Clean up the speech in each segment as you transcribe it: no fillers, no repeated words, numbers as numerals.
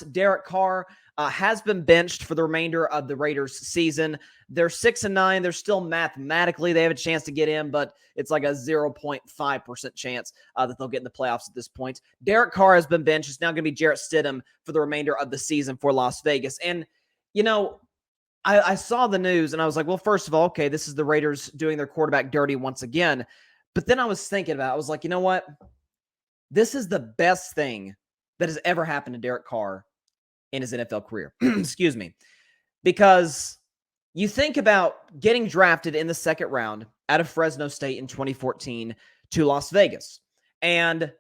Derek Carr has been benched for the remainder of the Raiders season. They're 6-9. They're still mathematically, they have a chance to get in, but it's like a 0.5% chance that they'll get in the playoffs at this point. Derek Carr has been benched. It's now going to be Jarrett Stidham for the remainder of the season for Las Vegas. And, you know, I saw the news and I was like, well, first of all, okay, this is the Raiders doing their quarterback dirty once again. But then I was thinking about it. I was like, you know what? This is the best thing that has ever happened to Derek Carr in his NFL career. Excuse me. Because you think about getting drafted in the second round out of Fresno State in 2014 to Las Vegas. And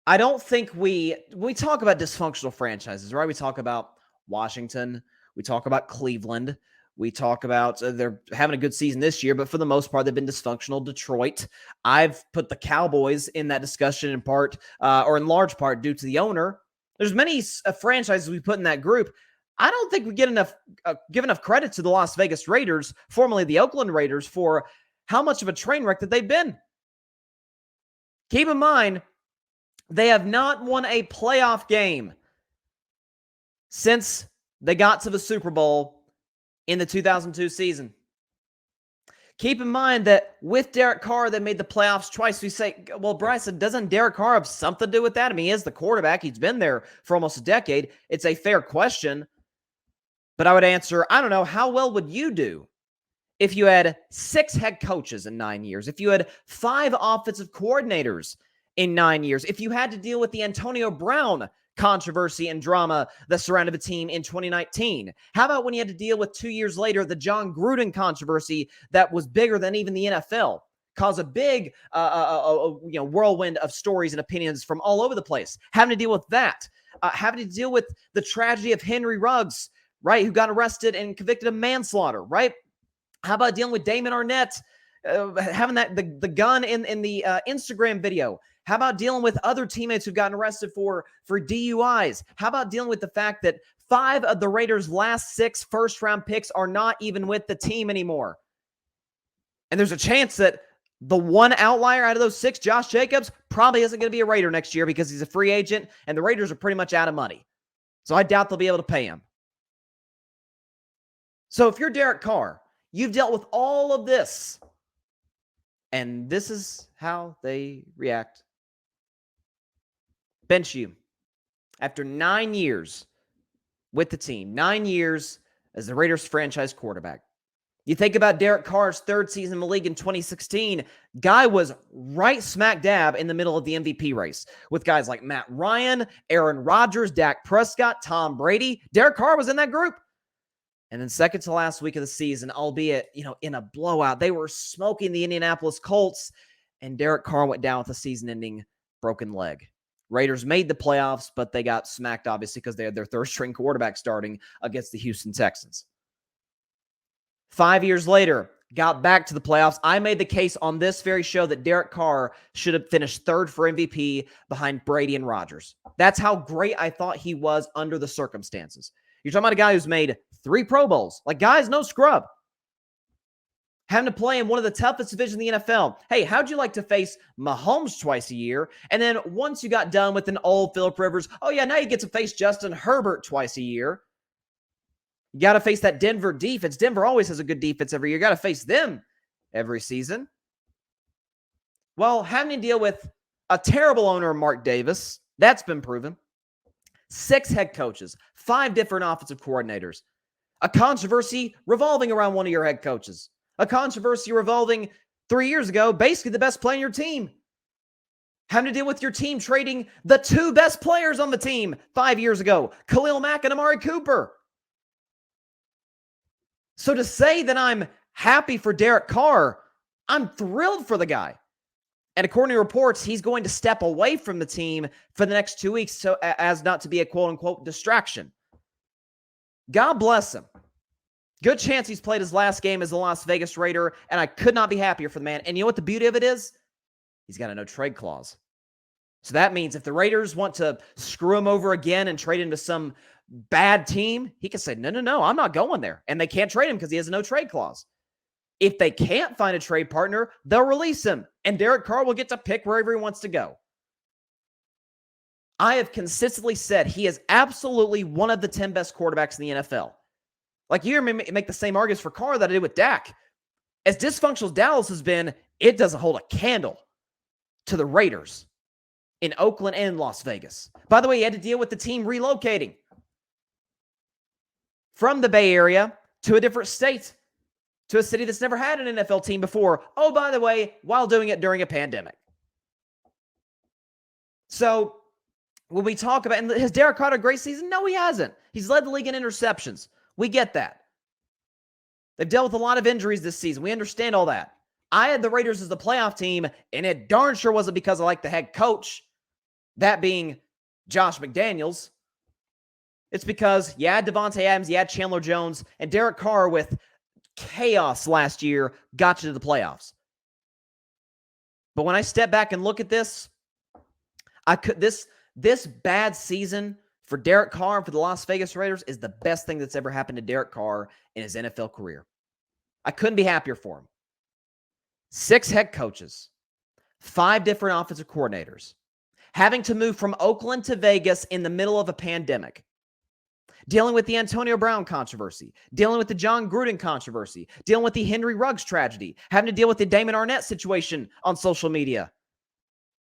I don't think we talk about dysfunctional franchises, right? We talk about Washington. We talk about Cleveland. We talk about they're having a good season this year, but for the most part, they've been dysfunctional. Detroit. I've put the Cowboys in that discussion in part, or in large part, due to the owner. There's many franchises we put in that group. I don't think we get give enough credit to the Las Vegas Raiders, formerly the Oakland Raiders, for how much of a train wreck that they've been. Keep in mind, they have not won a playoff game since they got to the Super Bowl in the 2002 season. Keep in mind that with Derek Carr, they made the playoffs twice. We say, well, Bryson, doesn't Derek Carr have something to do with that? I mean, he is the quarterback. He's been there for almost a decade. It's a fair question. But I would answer, I don't know, how well would you do if you had 6 head coaches in 9 years? If you had 5 offensive coordinators in 9 years? If you had to deal with the Antonio Brown controversy and drama that surrounded the team in 2019? How about when you had to deal with 2 years later, the John Gruden controversy that was bigger than even the NFL? Caused a big whirlwind of stories and opinions from all over the place. Having to deal with that. Having to deal with the tragedy of Henry Ruggs, right, who got arrested and convicted of manslaughter, right? How about dealing with Damon Arnett, having the gun in the Instagram video? How about dealing with other teammates who've gotten arrested for DUIs? How about dealing with the fact that 5 of the Raiders' last 6 first-round picks are not even with the team anymore? And there's a chance that the one outlier out of those 6, Josh Jacobs, probably isn't going to be a Raider next year because he's a free agent, and the Raiders are pretty much out of money. So I doubt they'll be able to pay him. So if you're Derek Carr, you've dealt with all of this, and this is how they react. Bench you after 9 years with the team, 9 years as the Raiders franchise quarterback. You think about Derek Carr's 3rd season in the league in 2016. Guy was right smack dab in the middle of the MVP race with guys like Matt Ryan, Aaron Rodgers, Dak Prescott, Tom Brady. Derek Carr was in that group. And then second to last week of the season, albeit, in a blowout, they were smoking the Indianapolis Colts, and Derek Carr went down with a season-ending broken leg. Raiders made the playoffs, but they got smacked, obviously, because they had their 3rd-string quarterback starting against the Houston Texans. 5 years later, got back to the playoffs. I made the case on this very show that Derek Carr should have finished 3rd for MVP behind Brady and Rodgers. That's how great I thought he was under the circumstances. You're talking about a guy who's made 3 Pro Bowls. Like, guy's no scrub. Having to play in one of the toughest divisions in the NFL. Hey, how'd you like to face Mahomes twice a year? And then once you got done with an old Phillip Rivers, oh yeah, now you get to face Justin Herbert twice a year. You got to face that Denver defense. Denver always has a good defense every year. You got to face them every season. Well, having to deal with a terrible owner, Mark Davis, that's been proven. 6 head coaches, 5 different offensive coordinators. A controversy revolving around one of your head coaches. A controversy revolving 3 years ago, basically the best player on your team. Having to deal with your team trading the 2 best players on the team 5 years ago, Khalil Mack and Amari Cooper. So to say that I'm happy for Derek Carr, I'm thrilled for the guy. And according to reports, he's going to step away from the team for the next 2 weeks so as not to be a quote-unquote distraction. God bless him. Good chance he's played his last game as a Las Vegas Raider, and I could not be happier for the man. And you know what the beauty of it is? He's got a no-trade clause. So that means if the Raiders want to screw him over again and trade him to some bad team, he can say, no, I'm not going there. And they can't trade him because he has a no-trade clause. If they can't find a trade partner, they'll release him, and Derek Carr will get to pick wherever he wants to go. I have consistently said he is absolutely one of the 10 best quarterbacks in the NFL. Like, you hear me make the same arguments for Carr that I did with Dak. As dysfunctional as Dallas has been, it doesn't hold a candle to the Raiders in Oakland and Las Vegas. By the way, he had to deal with the team relocating from the Bay Area to a different state, to a city that's never had an NFL team before. Oh, by the way, while doing it during a pandemic. So when we talk about, and has Derek Carr had a great season? No, he hasn't. He's led the league in interceptions. We get that. They've dealt with a lot of injuries this season. We understand all that. I had the Raiders as the playoff team, and it darn sure wasn't because I like the head coach, that being Josh McDaniels. It's because you had Devontae Adams, you had Chandler Jones, and Derek Carr with chaos last year got you to the playoffs. But when I step back and look at this, this bad season for Derek Carr and for the Las Vegas Raiders is the best thing that's ever happened to Derek Carr in his NFL career. I couldn't be happier for him. 6 head coaches, 5 different offensive coordinators, having to move from Oakland to Vegas in the middle of a pandemic, dealing with the Antonio Brown controversy, dealing with the John Gruden controversy, dealing with the Henry Ruggs tragedy, having to deal with the Damon Arnett situation on social media,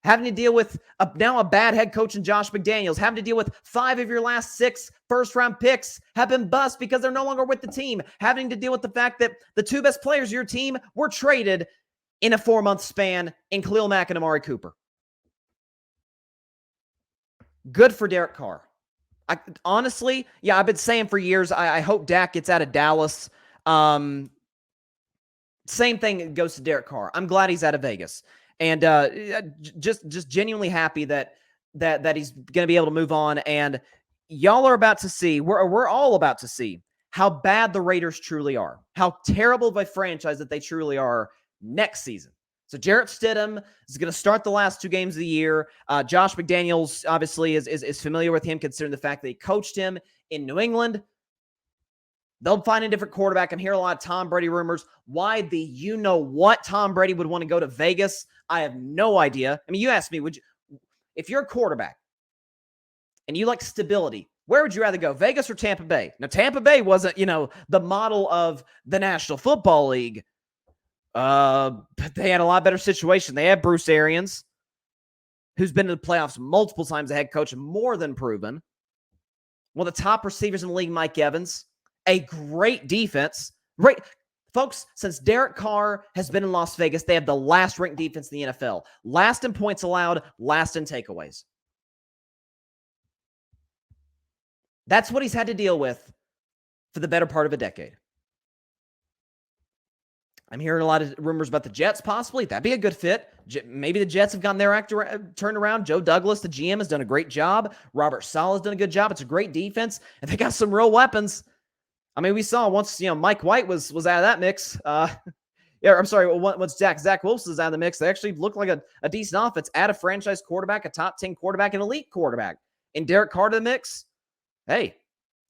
having to deal with now a bad head coach in Josh McDaniels, having to deal with 5 of your last 6 first-round picks have been bust because they're no longer with the team, having to deal with the fact that the 2 best players of your team were traded in a 4-month span in Khalil Mack and Amari Cooper. Good for Derek Carr. Honestly, I've been saying for years, I hope Dak gets out of Dallas. Same thing goes to Derek Carr. I'm glad he's out of Vegas. And just genuinely happy that he's going to be able to move on. And y'all are about to see, we're all about to see how bad the Raiders truly are, how terrible of a franchise that they truly are next season. So Jarrett Stidham is going to start the last 2 games of the year. Josh McDaniels obviously is familiar with him, considering the fact that he coached him in New England. They'll find a different quarterback. I'm hearing a lot of Tom Brady rumors. Why the you-know-what Tom Brady would want to go to Vegas, I have no idea. I mean, you asked me, if you're a quarterback and you like stability, where would you rather go, Vegas or Tampa Bay? Now, Tampa Bay wasn't, the model of the National Football League. But they had a lot better situation. They had Bruce Arians, who's been to the playoffs multiple times, a head coach, more than proven. One of the top receivers in the league, Mike Evans. A great defense. Right, folks, since Derek Carr has been in Las Vegas, they have the last ranked defense in the NFL. Last in points allowed, last in takeaways. That's what he's had to deal with for the better part of a decade. I'm hearing a lot of rumors about the Jets, possibly. That'd be a good fit. Maybe the Jets have gotten their act turned around. Joe Douglas, the GM, has done a great job. Robert Saleh's done a good job. It's a great defense, and they got some real weapons. I mean, we saw once, Mike White was out of that mix. Once Zach Wilson was out of the mix, they actually looked like a decent offense. Add a franchise quarterback, a top 10 quarterback, an elite quarterback. And Derek Carr to the mix, hey,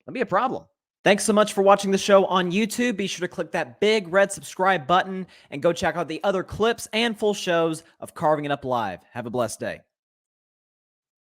that'd be a problem. Thanks so much for watching the show on YouTube. Be sure to click that big red subscribe button and go check out the other clips and full shows of Carving It Up Live. Have a blessed day.